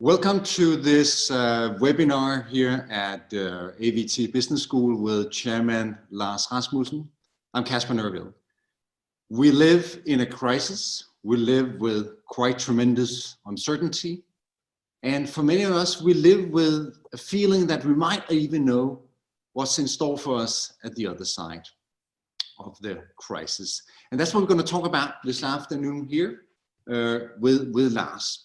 Welcome to this webinar here at AVT Business School with Chairman Lars Rasmussen. I'm Kasper Nørvild. We live in a crisis. We live with quite tremendous uncertainty. And for many of us, we live with a feeling that we might even know what's in store for us at the other side of the crisis. And that's what we're going to talk about this afternoon here with Lars.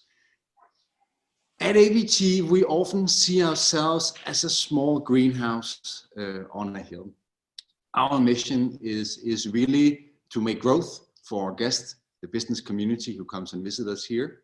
At AVT, we often see ourselves as a small greenhouse on a hill. Our mission is really to make growth for our guests, the business community who comes and visits us here.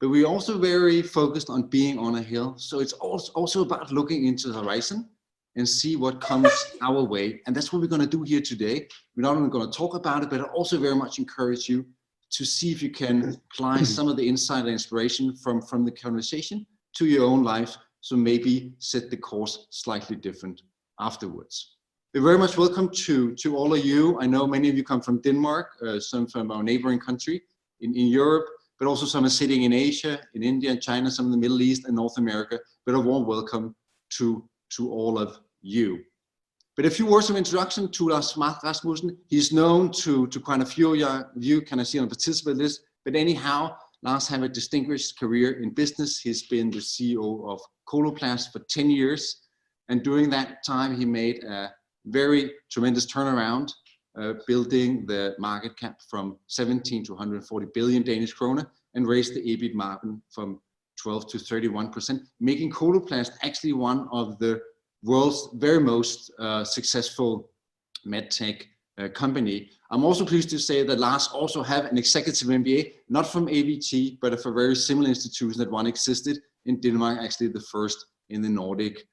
But we're also very focused on being on a hill. So it's also about looking into the horizon and see what comes our way. And that's what we're going to do here today. We're not only going to talk about it, but I also very much encourage you to see if you can apply some of the insight and inspiration from the conversation to your own life, so maybe set the course slightly different afterwards. You're very much welcome to all of you. I know many of you come from Denmark, some from our neighboring country in Europe, but also some are sitting in Asia, in India and China, some in the Middle East and North America, but a warm welcome to all of you. But a few words of introduction to Lars Rasmussen. He's known to quite a few of you can I see on the participant list, but anyhow, Lars had a distinguished career in business. He's been the CEO of Coloplast for 10 years. And during that time, he made a very tremendous turnaround, building the market cap from 17 to 140 billion Danish kroner and raised the EBIT margin from 12 to 31%, making Coloplast actually one of the world's very most successful medtech company. I'm also pleased to say that Lars also have an executive MBA, not from AVT, but of a very similar institution that one existed in Denmark, actually the first in the Nordic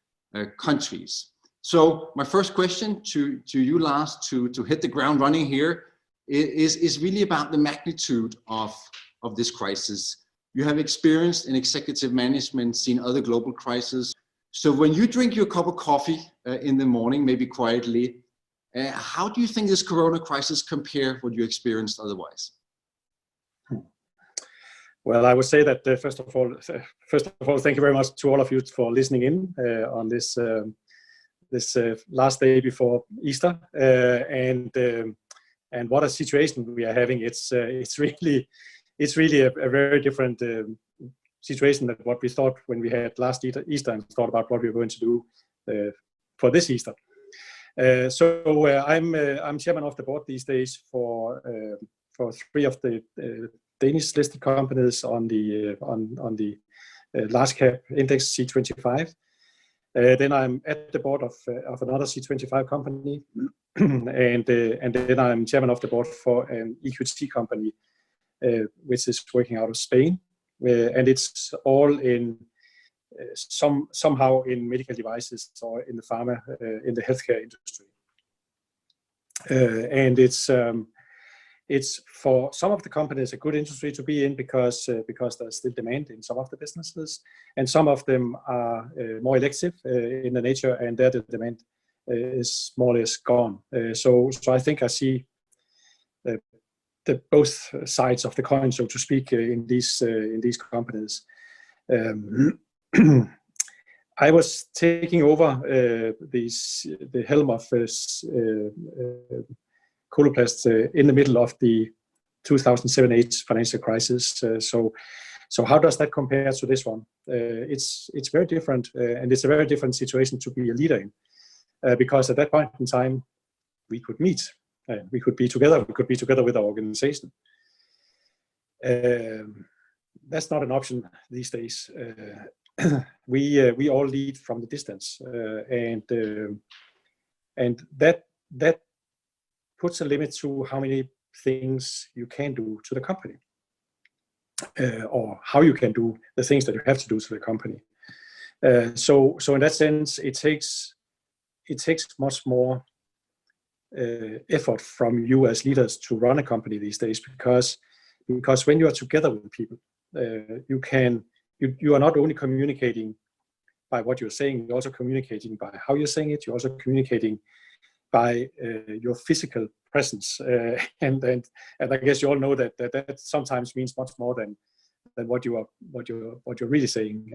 countries. So my first question to you, Lars, to hit the ground running here is really about the magnitude of this crisis. You have experienced in executive management, seen other global crises. So when you drink your cup of coffee in the morning, maybe quietly, how do you think this corona crisis compare what you experienced otherwise? Well, I would say that first of all, thank you very much to all of you for listening in on this last day before Easter, and what a situation we are having. It's really a very different situation than what we thought when we had last Easter and thought about what we were going to do for this Easter. I'm chairman of the board these days for 3 of the Danish listed companies on the large cap index C25. Then I'm at the board of another C25 company, and then I'm chairman of the board for an EQT company, which is working out of Spain. And it's all in somehow in medical devices or in the pharma, in the healthcare industry. And it's for some of the companies a good industry to be in because there's still demand in some of the businesses, and some of them are more elective in the nature, and there the demand is more or less gone. So I think I see both sides of the coin, so to speak, in these companies. I was taking over the helm of Coloplast in the middle of the 2007-8 financial crisis. So how does that compare to this one? It's very different, and it's a very different situation to be a leader in, because at that point in time we could meet. We could be together. We could be together with our organization. That's not an option these days. We all lead from the distance, and that puts a limit to how many things you can do to the company, or how you can do the things that you have to do to the company. So in that sense, it takes much more effort from you as leaders to run a company these days, because when you are together with people, you are not only communicating by what you're saying, you're also communicating by how you're saying it. You're also communicating by your physical presence, and I guess you all know that sometimes means much more than what you're really saying.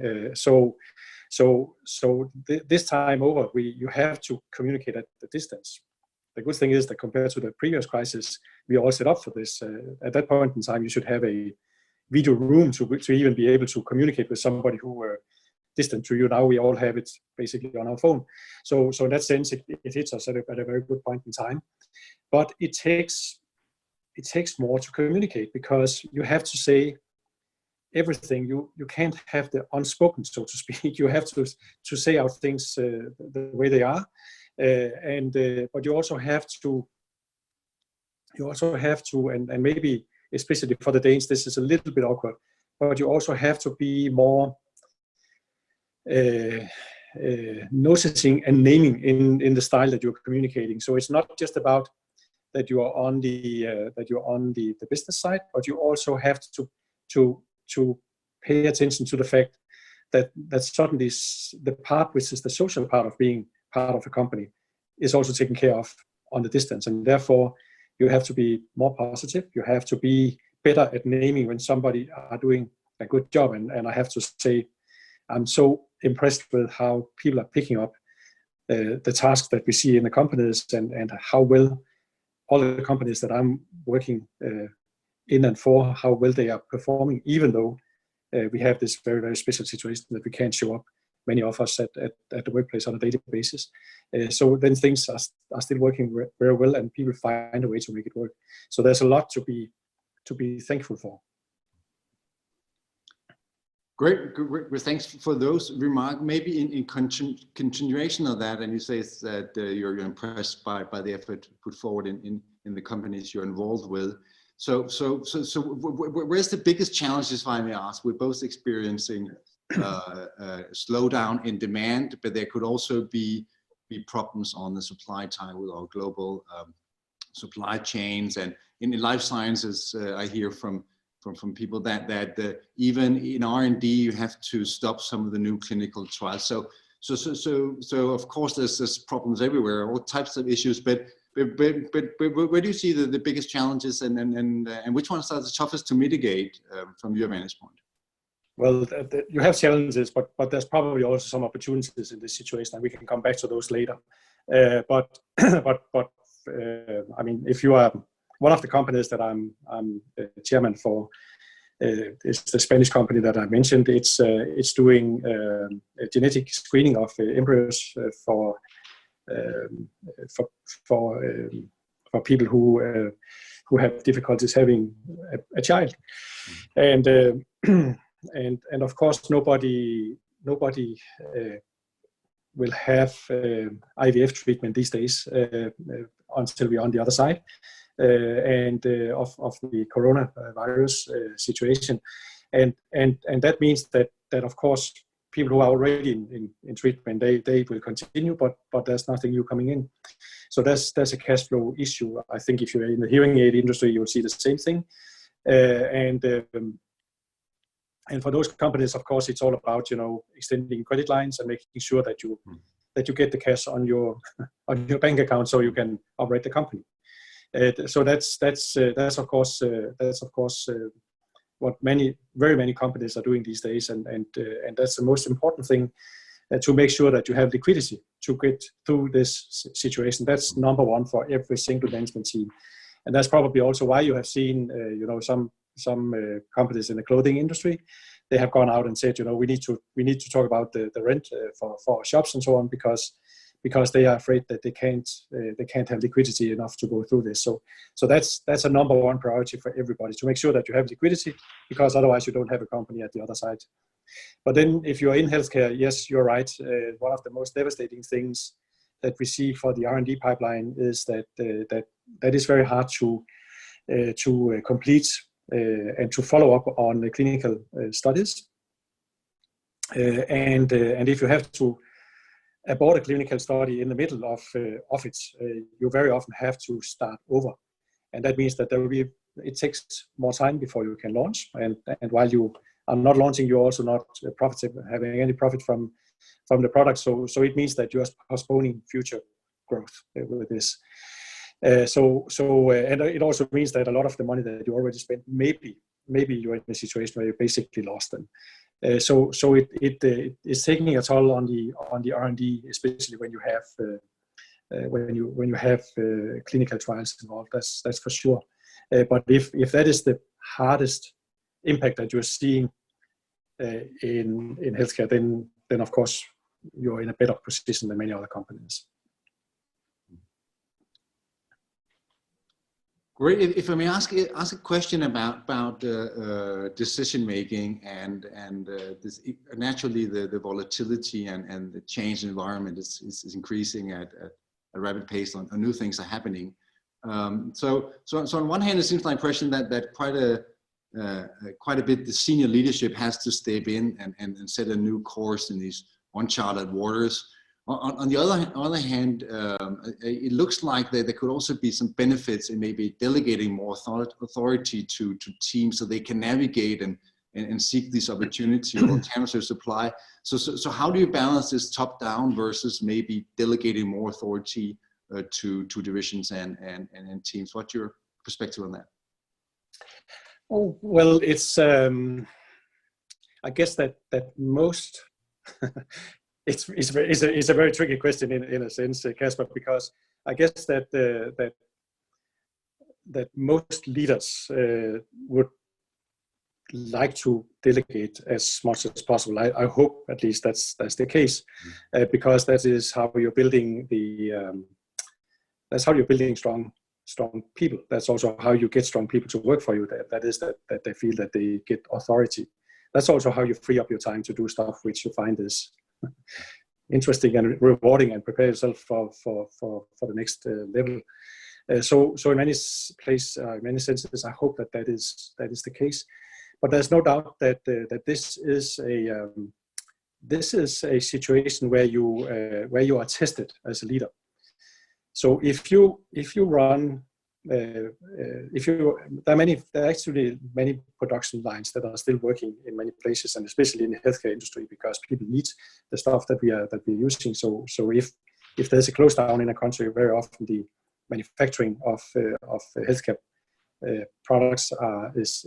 This time over, you have to communicate at the distance. The good thing is that compared to the previous crisis, we all set up for this. At that point in time, you should have a video room to even be able to communicate with somebody who were distant to you. Now we all have it basically on our phone. So in that sense, it hits us at a very good point in time. But it takes more to communicate, because you have to say everything. You can't have the unspoken, so to speak. You have to say out things the way they are, but you also have to, and maybe especially for the Danes, this is a little bit awkward, but you also have to be more noticing and naming in the style that you're communicating. So it's not just about that you are on the business side, but you also have to pay attention to the fact that suddenly the part which is the social part of being part of a company is also taken care of on the distance, and therefore you have to be more positive. You have to be better at naming when somebody are doing a good job, and I have to say I'm so impressed with how people are picking up the tasks that we see in the companies, and how well all the companies that I'm working in and for, how well they are performing, even though we have this very, very special situation that we can't show up, many of us at the workplace on a daily basis. So then things are still working very well, and people find a way to make it work. So there's a lot to be thankful for. Great. Well, thanks for those remarks. Maybe in continuation of that, and you say that you're impressed by the effort put forward in the companies you're involved with. So where's the biggest challenges, if I may ask? We're both experiencing slowdown in demand, but there could also be problems on the supply side with our global supply chains, and in life sciences, I hear from people that even in R&D you have to stop some of the new clinical trials. So of course there's problems everywhere, all types of issues. But where do you see the biggest challenges, and which ones are the toughest to mitigate from your vantage point? Well, you have challenges, but there's probably also some opportunities in this situation, and we can come back to those later. But I mean, if you are one of the companies that I'm chairman for, is the Spanish company that I mentioned. It's doing a genetic screening of embryos for people who have difficulties having a child, and of course nobody will have IVF treatment these days until we're on the other side of the coronavirus situation, and that means that of course people who are already in treatment, they will continue, but there's nothing new coming in. So there's a cash flow issue. I think if you're in the hearing aid industry, you'll see the same thing. And for those companies, of course, it's all about extending credit lines and making sure that you get the cash on your bank account so you can operate the company. So that's of course what very many companies are doing these days, and that's the most important thing, to make sure that you have liquidity to get through this situation. That's number one for every single management team, and that's probably also why you have seen some companies in the clothing industry. They have gone out and said, we need to talk about the rent for our shops and so on, because they are afraid that they can't have liquidity enough to go through this. So that's a number one priority for everybody, to make sure that you have liquidity, because otherwise you don't have a company at the other side. But then if you're in healthcare, yes, you're right. One of the most devastating things that we see for the R&D pipeline is that is very hard to complete and to follow up on the clinical studies. And if you have to abort a clinical study in the middle of it, you very often have to start over, and that means that it takes more time before you can launch. And while you are not launching, you're also not having any profit from the product. So it means that you're postponing future growth with this. And it also means that a lot of the money that you already spent maybe maybe you're in a situation where you basically lost them. So it's taking a toll on the R&D, especially when you have clinical trials involved. That's for sure. But if that is the hardest impact that you're seeing in healthcare, then of course you're in a better position than many other companies. Great. If I may ask a question about decision making and this, naturally the volatility and the change environment is increasing at a rapid pace. On new things are happening. So on one hand, it seems like impression that quite a bit the senior leadership has to step in and set a new course in these uncharted waters. On the other hand, it looks like there could also be some benefits in maybe delegating more authority to teams so they can navigate and seek these opportunities or alternative supply. So how do you balance this top down versus maybe delegating more authority to divisions and teams? What's your perspective on that? Oh, well, it's I guess that most it's a very tricky question in a sense, Kasper, because I guess that most leaders would like to delegate as much as possible. I hope at least that's the case, because that is how you're building strong people. That's also how you get strong people to work for you. That is that they feel that they get authority. That's also how you free up your time to do stuff which you find is interesting and rewarding, and prepare yourself for the next level. So in many senses, I hope that is the case. But there's no doubt that this is a situation where you are tested as a leader. So if you run, there are actually many production lines that are still working in many places, and especially in the healthcare industry, because people need the stuff that we're using. So if there's a close down in a country, very often the manufacturing of healthcare products is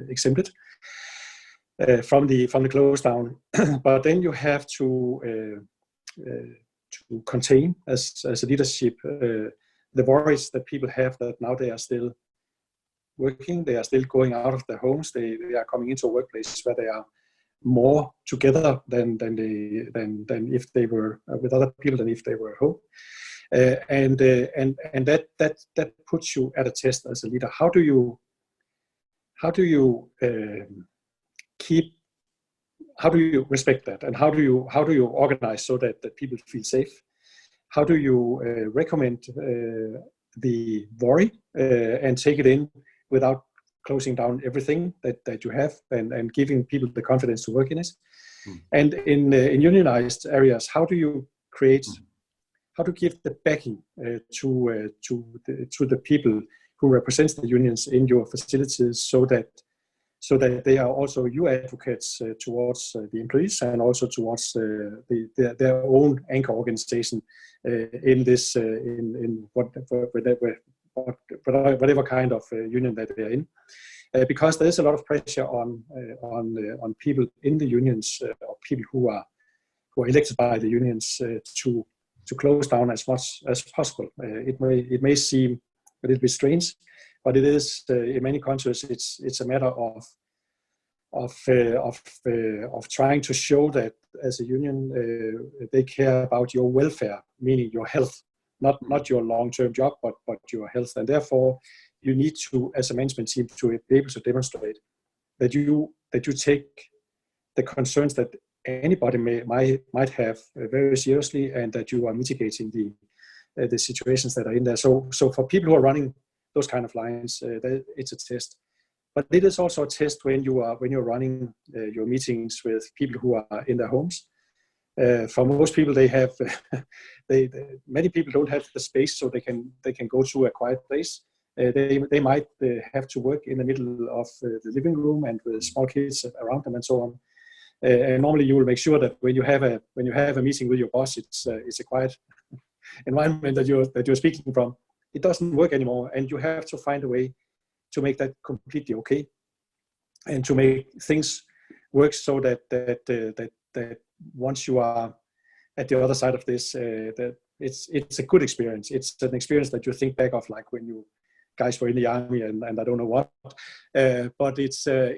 exempted from the close down. But then you have to contain as a leadership the worries that people have that now they are still working, they are still going out of their homes, they are coming into a workplace where they are more together than if they were with other people than if they were at home, and that puts you at a test as a leader. How do you respect that, and how do you organize so that people feel safe? How do you recommend the worry and take it in without closing down everything that you have, and giving people the confidence to work in it? And in unionized areas, how do you give the backing to the people who represent the unions in your facilities, so that they are also your advocates towards the employees, and also towards their own anchor organization in this whatever kind of union that they are in, because there is a lot of pressure on people in the unions, or people who are elected by the unions, to close down as much as possible. It may seem a little bit strange, but it is in many countries. It's a matter of trying to show that as a union they care about your welfare, meaning your health, not your long-term job, but your health. And therefore, you need to, as a management team, to be able to demonstrate that you take the concerns that anybody might have very seriously, and that you are mitigating the situations that are in there. So for people who are running those kind of lines, it's a test. But it is also a test when you're running your meetings with people who are in their homes. For most people, many people don't have the space, so they can go to a quiet place. They might have to work in the middle of the living room and with small kids around them and so on. And normally, you will make sure that when you have a meeting with your boss, it's a quiet environment that you're speaking from. It doesn't work anymore, and you have to find a way to make that completely okay, and to make things work so that once you are at the other side of this, that it's a good experience. It's an experience that you think back of, like when you guys were in the army and I don't know what, but it's I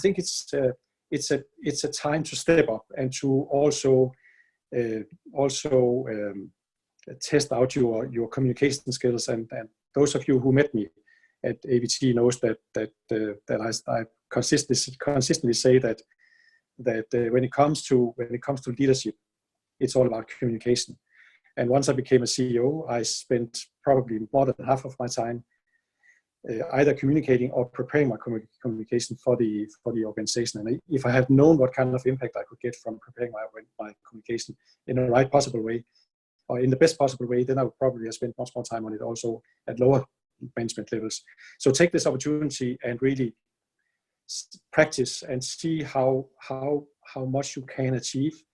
think it's a time to step up and to also test out your communication skills, and those of you who met me at AVT knows that I consistently say that when it comes to leadership, it's all about communication. And once I became a CEO, I spent probably more than half of my time either communicating or preparing my communication for the organization. And if I had known what kind of impact I could get from preparing my communication in the right possible way, or in the best possible way, then I would probably have spent much more time on it also at lower management levels. So take this opportunity and really practice and see how much you can achieve,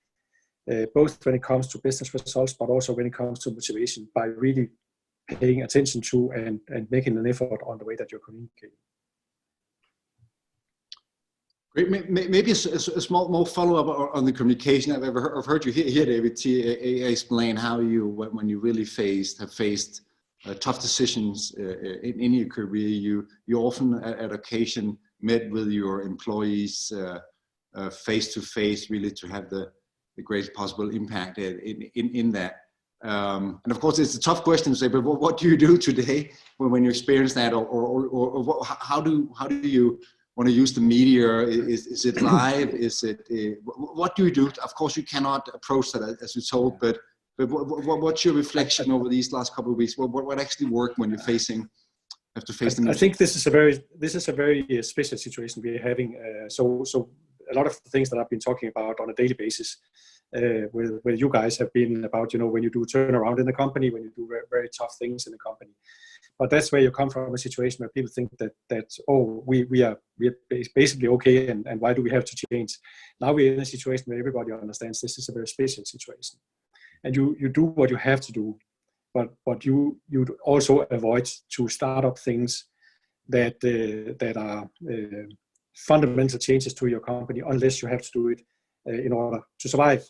both when it comes to business results, but also when it comes to motivation, by really paying attention to and making an effort on the way that you're communicating. Great. Maybe a small more follow-up on the communication. I've heard you here, David, explain how you, when you really have faced tough decisions in your career, you often at occasion met with your employees face to face, really to have the greatest possible impact in that. And of course, it's a tough question to say, but what do you do today when you experience that, or how do you want to use the media? Is it live? Is it what do you do? Of course, you cannot approach that as you told, but what's your reflection over these last couple of weeks? What actually worked when you have to face them? I think this is a very special situation we're having. So a lot of the things that I've been talking about on a daily basis with you guys have been about, when you do turnaround in the company, when you do very tough things in the company. But that's where you come from, a situation where people think that we are basically okay, and why do we have to change? Now we're in a situation where everybody understands this is a very special situation, and you do what you have to do, but you also avoid to start up things that are fundamental changes to your company, unless you have to do it in order to survive.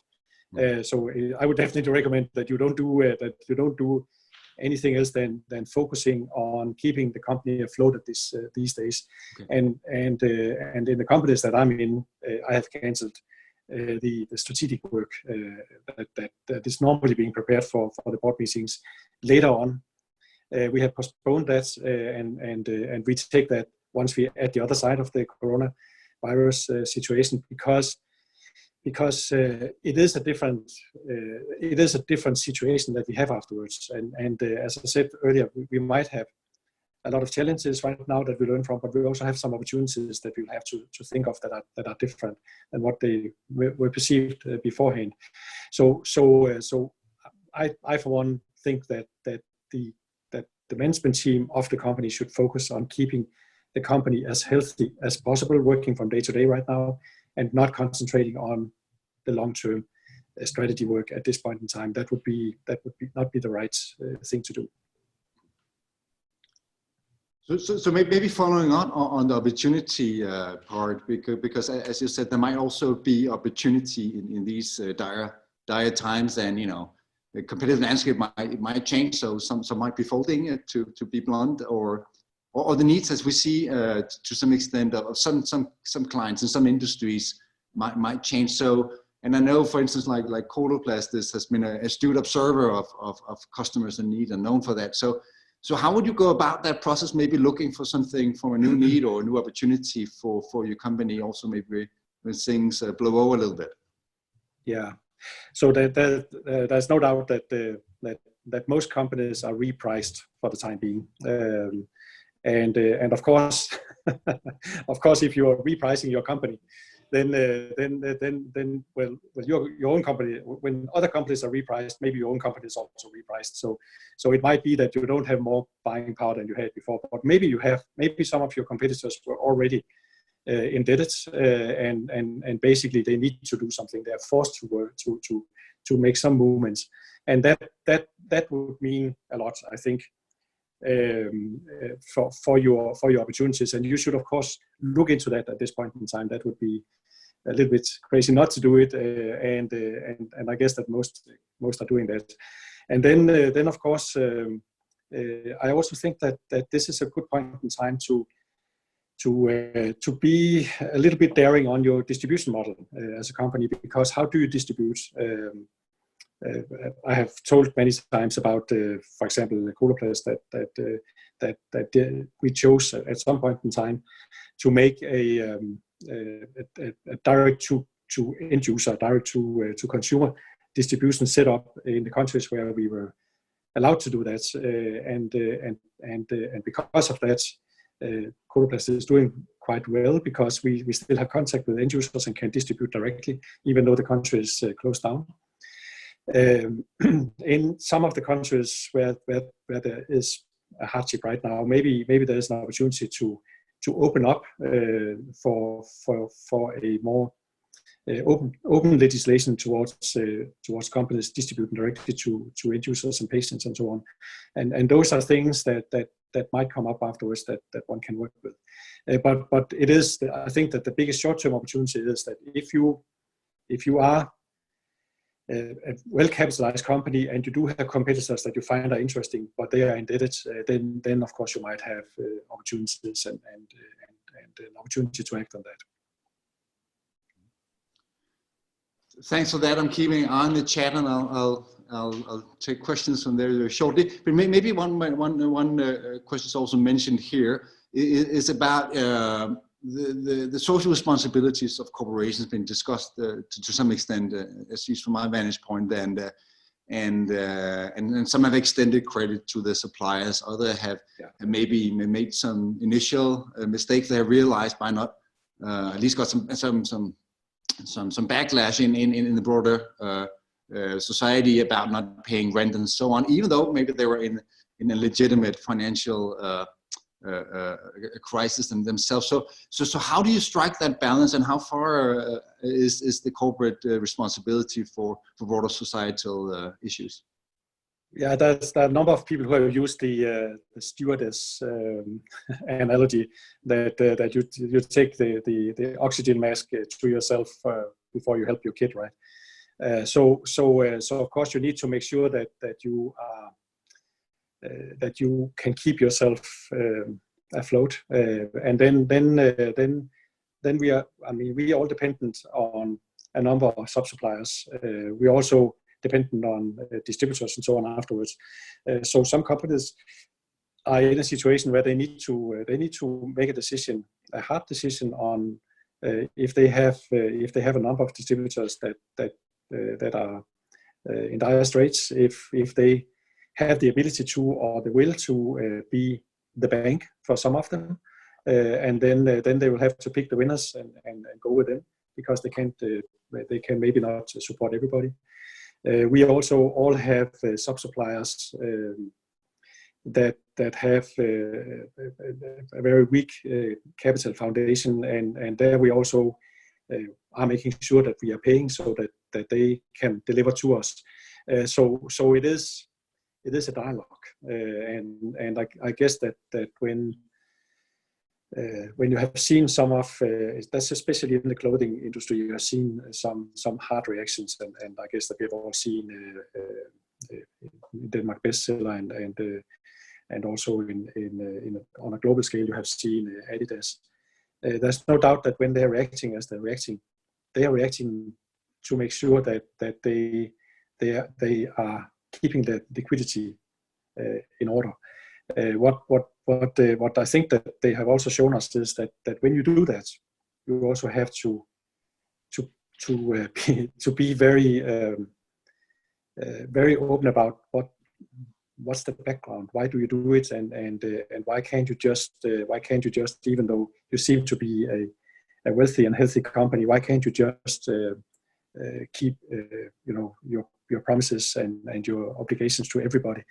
So I would definitely recommend that you don't do anything else than focusing on keeping the company afloat at these days. Okay. And in the companies that I'm in, I have cancelled the strategic work that is normally being prepared for the board meetings later on. We have postponed that, and we take that once we're at the other side of the coronavirus situation, because it is a different situation that we have afterwards. And as I said earlier, we might have a lot of challenges right now that we learn from, but we also have some opportunities that we'll have to think of that are different than what they were perceived beforehand. So I for one think that the management team of the company should focus on keeping the company as healthy as possible, working from day to day right now, and not concentrating on the long-term strategy work at this point in time. That would not be the right thing to do. So maybe following on the opportunity part, because as you said, there might also be opportunity in these dire times, and the competitive landscape might change. So some might be folding, to be blunt, or the needs, as we see to some extent, of some clients in some industries might change. So, and I know, for instance, like Coloplast, this has been an astute observer of customers and need, and known for that. So how would you go about that process? Maybe looking for something from a new need or a new opportunity for your company, also maybe when things blow over a little bit. Yeah. So there's no doubt that most companies are repriced for the time being. And of course, if you are repricing your company, then your own company, when other companies are repriced, maybe your own company is also repriced. So it might be that you don't have more buying power than you had before, but maybe some of your competitors were already indebted, and basically they need to do something. They're forced to work to make some movements, and that would mean a lot, I think, for your opportunities. And you should, of course, look into that at this point in time. That would be a little bit crazy not to do it, and I guess that most are doing that. And then of course, I also think that this is a good point in time to be a little bit daring on your distribution model as a company, because how do you distribute? I have told many times about, for example, Coloplast that we chose at some point in time to make a direct to end user, direct to consumer distribution set up in the countries where we were allowed to do that, and because of that, Coloplast is doing quite well, because we still have contact with end users and can distribute directly, even though the country is closed down. In some of the countries where there is a hardship right now, maybe there is an opportunity to open up for a more open legislation towards companies distributing directly to end users and patients and so on, and those are things that might come up afterwards that one can work with. But it is, I think that the biggest short-term opportunity is that if you are a well-capitalized company and you do have competitors that you find are interesting, but they are indebted, then of course you might have opportunities and an opportunity to act on that. Thanks for that. I'm keeping on the chat, and I'll take questions from there shortly. But maybe one question is also mentioned here is about the social responsibilities of corporations being discussed to some extent, at least from my vantage point, and some have extended credit to the suppliers. Others have maybe made some initial mistakes they have realized by not at least got some backlash in the broader society about not paying rent and so on, even though maybe they were in a legitimate financial crisis themselves. So how do you strike that balance, and how far is the corporate responsibility for broader societal issues? Yeah, there's a number of people who have used the stewardess analogy that you take the oxygen mask to yourself before you help your kid, right? So of course you need to make sure that you can keep yourself afloat, and then we are. I mean, we are all dependent on a number of sub-suppliers. We also dependent on distributors and so on afterwards. So some companies are in a situation where they need to make a decision, a hard decision on if they have a number of distributors that are in dire straits, if they have the ability to or the will to be the bank for some of them, and then they will have to pick the winners and go with them, because they can maybe not support everybody. We also all have sub-suppliers that have a very weak capital foundation, and there we also are making sure that we are paying so that they can deliver to us. So it is a dialogue, and I guess that when you have seen some of that's especially in the clothing industry, you have seen some hard reactions, and I guess that we have all seen Denmark bestseller and also on a global scale you have seen Adidas. There's no doubt that when they're reacting as they're reacting, they are reacting to make sure that they are keeping the liquidity in order. What I think that they have also shown us is that when you do that, you also have to be very very open about what's the background, why do you do it, and why can't you just even though you seem to be a wealthy and healthy company, why can't you just keep your promises and your obligations to everybody?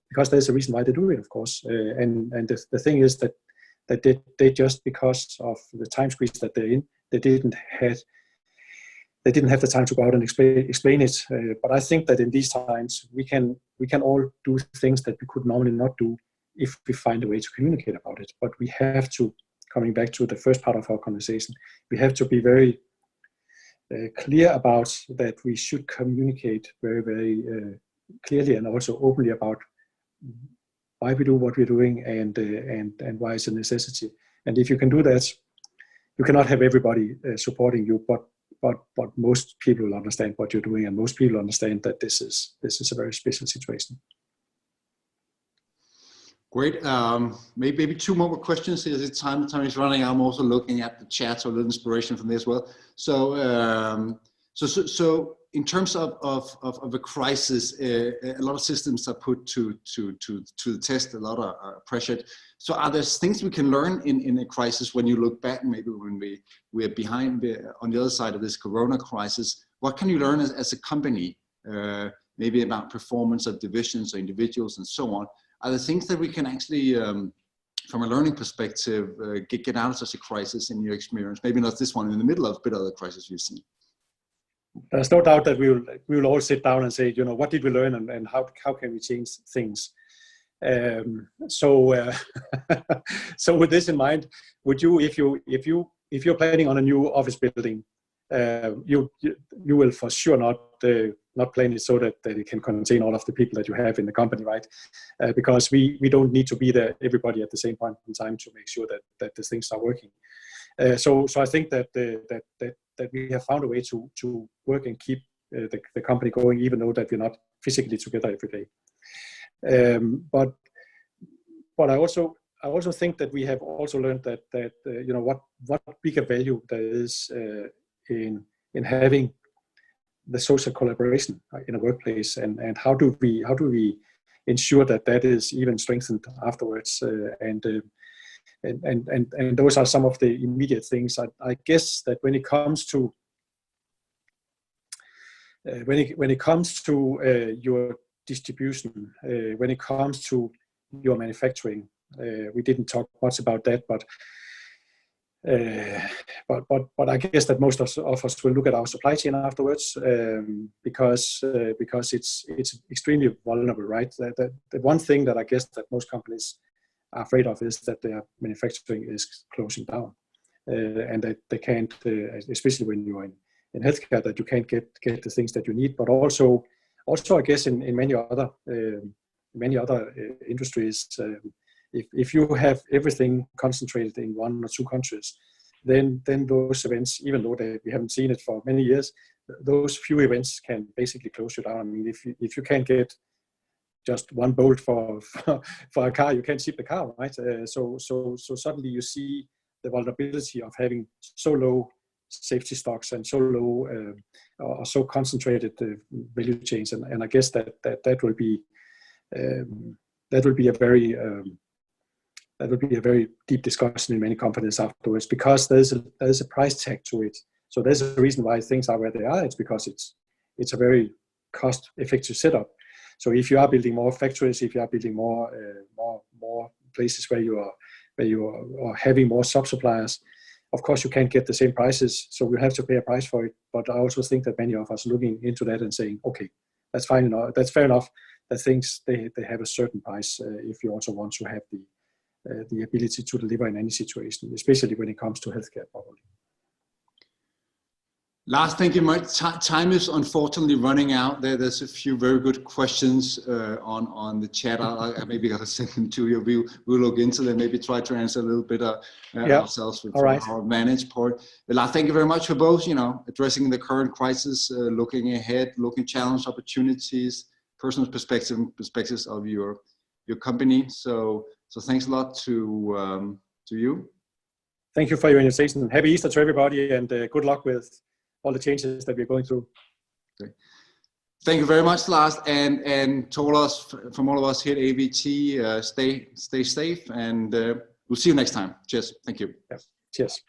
Because there's a reason why they do it, of course. And the thing is that they just, because of the time squeeze that they're in, they didn't have the time to go out and explain it. But I think that in these times we can all do things that we could normally not do if we find a way to communicate about it. But we have to, coming back to the first part of our conversation, we have to be very clear about that we should communicate very, very clearly and also openly about why we do what we're doing and why it's a necessity. And if you can do that, you cannot have everybody supporting you, but most people will understand what you're doing, and most people understand that this is a very special situation. Great. Maybe two more questions. Is it time is running? I'm also looking at the chat, so a little inspiration from this as well. So in terms of a crisis, a lot of systems are put to the test, a lot of pressure. So are there things we can learn in a crisis when you look back, maybe when we are behind on the other side of this Corona crisis? What can you learn as a company, maybe about performance of divisions or individuals and so on? Are there things that we can actually, from a learning perspective, get out of such a crisis in your experience? Maybe not this one, in the middle of a bit of the crisis you've seen. There's no doubt that we will all sit down and say, what did we learn and how can we change things? So with this in mind, would you, if you're planning on a new office building, you will for sure not plan it so that it can contain all of the people that you have in the company, right? Because we don't need to be there everybody at the same point in time to make sure that the things are working. So I think that we have found a way to work and keep the company going, even though that we're not physically together every day. But I also think that we have also learned that what bigger value there is in having the social collaboration in a workplace, and how do we ensure that is even strengthened afterwards, and those are some of the immediate things. I guess that when it comes to your distribution, when it comes to your manufacturing, we didn't talk much about that, but I guess that most of us will look at our supply chain afterwards, because it's extremely vulnerable, right? The one thing that I guess that most companies are afraid of is that their manufacturing is closing down, and that they can't, especially when you're in healthcare, that you can't get the things that you need. But also I guess in many other industries, if you have everything concentrated in one or two countries, then those events, even though we haven't seen it for many years, those few events can basically close you down. I mean, if you can't get just one bolt for a car, you can't ship the car, right? So suddenly you see the vulnerability of having so low safety stocks and so low or so concentrated value chains, and I guess that will be a very deep discussion in many companies afterwards, because there's a price tag to it. So there's a reason why things are where they are. It's because it's a very cost-effective setup. So if you are building more factories, if you are building more places where you are having more sub-suppliers, of course you can't get the same prices. So you have to pay a price for it. But I also think that many of us are looking into that and saying, okay, that's fine. That's fair enough. That things they have a certain price if you also want to have the ability to deliver in any situation, especially when it comes to healthcare, probably. Lars, thank you much. Time is unfortunately running out. There's a few very good questions on the chat. I maybe got to send them to you. We'll look into them, maybe try to answer a little bit ourselves with our managed part. But Lars, thank you very much for both, addressing the current crisis, looking ahead, looking challenge opportunities, personal perspectives of your company. So thanks a lot to you. Thank you for your invitation. Happy Easter to everybody, and good luck with all the changes that we're going through. Okay. Thank you very much, Lars, and to all from all of us here at AVT, stay safe, and we'll see you next time. Cheers. Thank you. Yeah. Cheers.